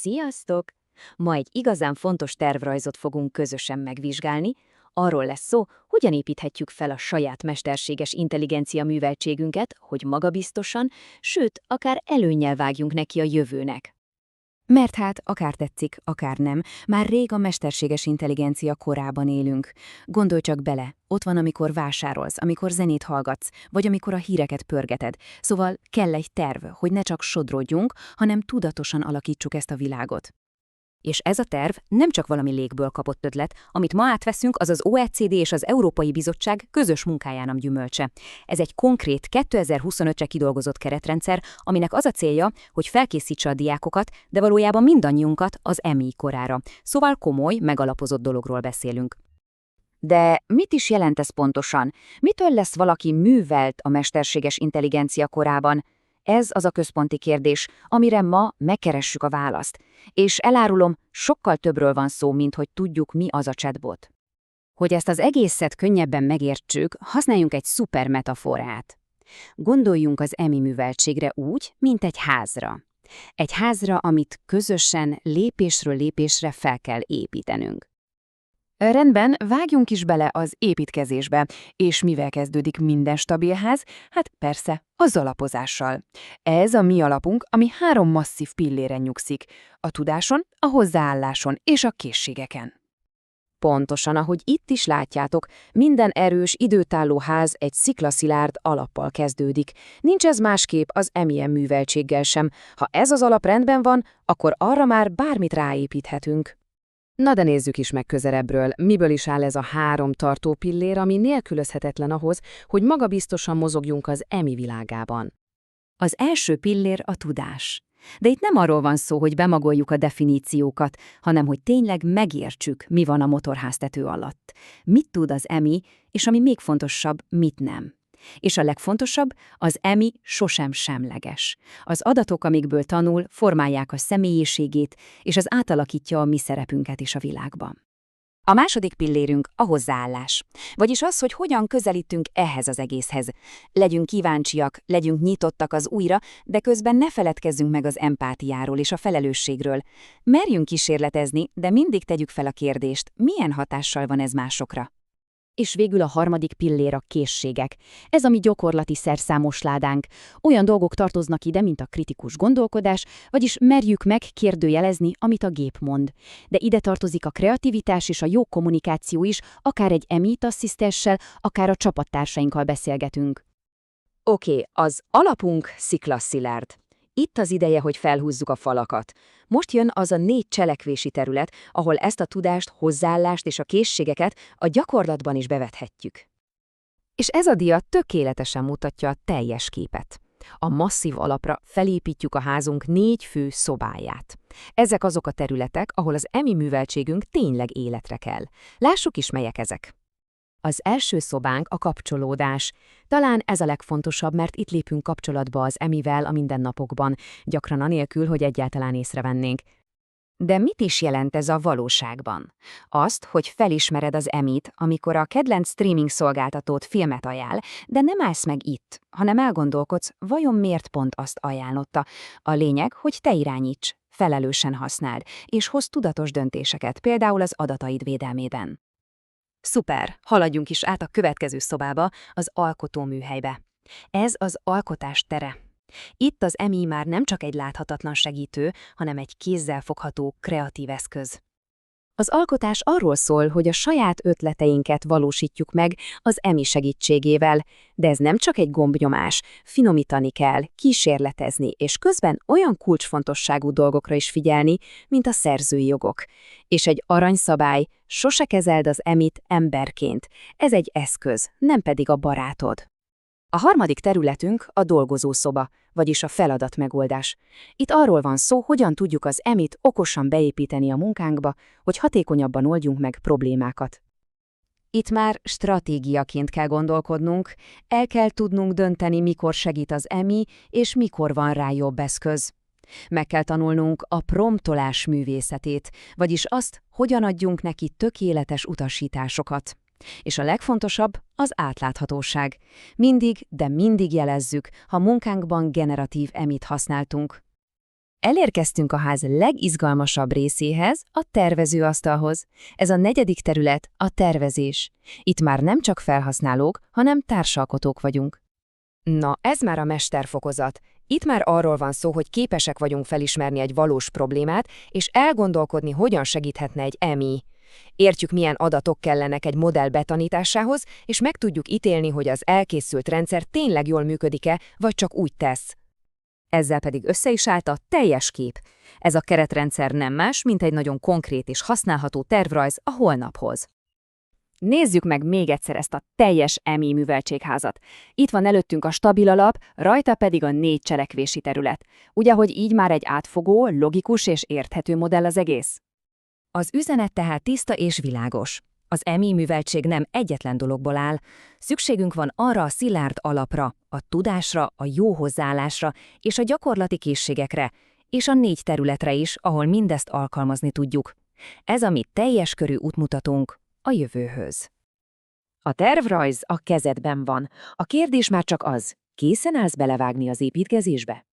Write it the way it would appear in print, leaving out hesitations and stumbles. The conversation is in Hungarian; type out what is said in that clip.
Sziasztok! Ma egy igazán fontos tervrajzot fogunk közösen megvizsgálni. Arról lesz szó, hogyan építhetjük fel a saját mesterséges intelligencia műveltségünket, hogy magabiztosan, sőt, akár előnnyel vágjunk neki a jövőnek. Mert hát, akár tetszik, akár nem, már rég a mesterséges intelligencia korában élünk. Gondolj csak bele, ott van, amikor vásárolsz, amikor zenét hallgatsz, vagy amikor a híreket pörgeted. Szóval kell egy terv, hogy ne csak sodródjunk, hanem tudatosan alakítsuk ezt a világot. És ez a terv nem csak valami légből kapott ötlet, amit ma átveszünk, az az OECD és az Európai Bizottság közös munkájának gyümölcse. Ez egy konkrét 2025-re kidolgozott keretrendszer, aminek az a célja, hogy felkészítse a diákokat, de valójában mindannyiunkat az EMI korára. Szóval komoly, megalapozott dologról beszélünk. De mit is jelent ez pontosan? Mitől lesz valaki művelt a mesterséges intelligencia korában? Ez az a központi kérdés, amire ma megkeressük a választ. És elárulom, sokkal többről van szó, mint hogy tudjuk, mi az a chatbot. Hogy ezt az egészet könnyebben megértsük, használjunk egy szuper metaforát. Gondoljunk az EMI műveltségre úgy, mint egy házra. Egy házra, amit közösen lépésről lépésre fel kell építenünk. Rendben, vágjunk is bele az építkezésbe, és mivel kezdődik minden stabil ház? Hát persze, az alapozással. Ez a mi alapunk, ami 3 masszív pilléren nyugszik, a tudáson, a hozzáálláson és a készségeken. Pontosan, ahogy itt is látjátok, minden erős, időtálló ház egy sziklaszilárd alappal kezdődik. Nincs ez másképp az EMI műveltséggel sem. Ha ez az alap rendben van, akkor arra már bármit ráépíthetünk. Na de nézzük is meg közelebbről, miből is áll ez a 3 tartó pillér, ami nélkülözhetetlen ahhoz, hogy magabiztosan mozogjunk az EMI világában. Az első pillér a tudás. De itt nem arról van szó, hogy bemagoljuk a definíciókat, hanem hogy tényleg megértsük, mi van a motorháztető alatt. Mit tud az EMI, és ami még fontosabb, mit nem. És a legfontosabb, az EMI sosem semleges. Az adatok, amikből tanul, formálják a személyiségét, és az átalakítja a mi szerepünket is a világban. A második pillérünk a hozzáállás, vagyis az, hogy hogyan közelítünk ehhez az egészhez. Legyünk kíváncsiak, legyünk nyitottak az újra, de közben ne feledkezzünk meg az empátiáról és a felelősségről. Merjünk kísérletezni, de mindig tegyük fel a kérdést, milyen hatással van ez másokra. És végül a harmadik pillér a készségek. Ez a mi gyakorlati szerszámosládánk. Olyan dolgok tartoznak ide, mint a kritikus gondolkodás, vagyis merjük meg kérdőjelezni, amit a gép mond. De ide tartozik a kreativitás és a jó kommunikáció is, akár egy asszisztenssel, akár a csapattársainkkal beszélgetünk. Oké, az alapunk sziklaszilárd. Itt az ideje, hogy felhúzzuk a falakat. Most jön az a 4 cselekvési terület, ahol ezt a tudást, hozzáállást és a készségeket a gyakorlatban is bevethetjük. És ez a dia tökéletesen mutatja a teljes képet. A masszív alapra felépítjük a házunk 4 fő szobáját. Ezek azok a területek, ahol az EMI műveltségünk tényleg életre kell. Lássuk is, melyek ezek. Az első szobánk a kapcsolódás. Talán ez a legfontosabb, mert itt lépünk kapcsolatba az EMI-vel a mindennapokban, gyakran anélkül, hogy egyáltalán észrevennénk. De mit is jelent ez a valóságban? Azt, hogy felismered az EMI-t, amikor a kedvenc streaming szolgáltatót filmet ajánl, de nem állsz meg itt, hanem elgondolkodsz, vajon miért pont azt ajánlotta. A lényeg, hogy te irányíts, felelősen használd, és hozz tudatos döntéseket, például az adataid védelmében. Szuper, haladjunk is át a következő szobába, az alkotóműhelybe. Ez az alkotás tere. Itt az EMI már nem csak egy láthatatlan segítő, hanem egy kézzel fogható, kreatív eszköz. Az alkotás arról szól, hogy a saját ötleteinket valósítjuk meg az EMI segítségével, de ez nem csak egy gombnyomás, finomítani kell, kísérletezni, és közben olyan kulcsfontosságú dolgokra is figyelni, mint a szerzői jogok. És egy aranyszabály, sose kezeld az EMI-t emberként, ez egy eszköz, nem pedig a barátod. A harmadik területünk a dolgozószoba, vagyis a feladatmegoldás. Itt arról van szó, hogyan tudjuk az EMI-t okosan beépíteni a munkánkba, hogy hatékonyabban oldjunk meg problémákat. Itt már stratégiaként kell gondolkodnunk, el kell tudnunk dönteni, mikor segít az EMI, és mikor van rá jobb eszköz. Meg kell tanulnunk a promptolás művészetét, vagyis azt, hogyan adjunk neki tökéletes utasításokat. És a legfontosabb az átláthatóság. Mindig, de mindig jelezzük, ha munkánkban generatív EMI-t használtunk. Elérkeztünk a ház legizgalmasabb részéhez, a tervezőasztalhoz. Ez a 4. terület, a tervezés. Itt már nem csak felhasználók, hanem társalkotók vagyunk. Na, ez már a mesterfokozat. Itt már arról van szó, hogy képesek vagyunk felismerni egy valós problémát, és elgondolkodni, hogyan segíthetne egy MI. Értjük, milyen adatok kellenek egy modell betanításához, és meg tudjuk ítélni, hogy az elkészült rendszer tényleg jól működik-e, vagy csak úgy tesz. Ezzel pedig össze is állt a teljes kép. Ez a keretrendszer nem más, mint egy nagyon konkrét és használható tervrajz a holnaphoz. Nézzük meg még egyszer ezt a teljes MI műveltségházat. Itt van előttünk a stabil alap, rajta pedig a 4 cselekvési terület. Ugye, hogy így már egy átfogó, logikus és érthető modell az egész? Az üzenet tehát tiszta és világos. Az MI műveltség nem egyetlen dologból áll. Szükségünk van arra a szilárd alapra, a tudásra, a jó hozzáállásra és a gyakorlati készségekre, és a 4 területre is, ahol mindezt alkalmazni tudjuk. Ez a mi teljes körű útmutatónk a jövőhöz. A tervrajz a kezedben van. A kérdés már csak az, készen állsz belevágni az építkezésbe?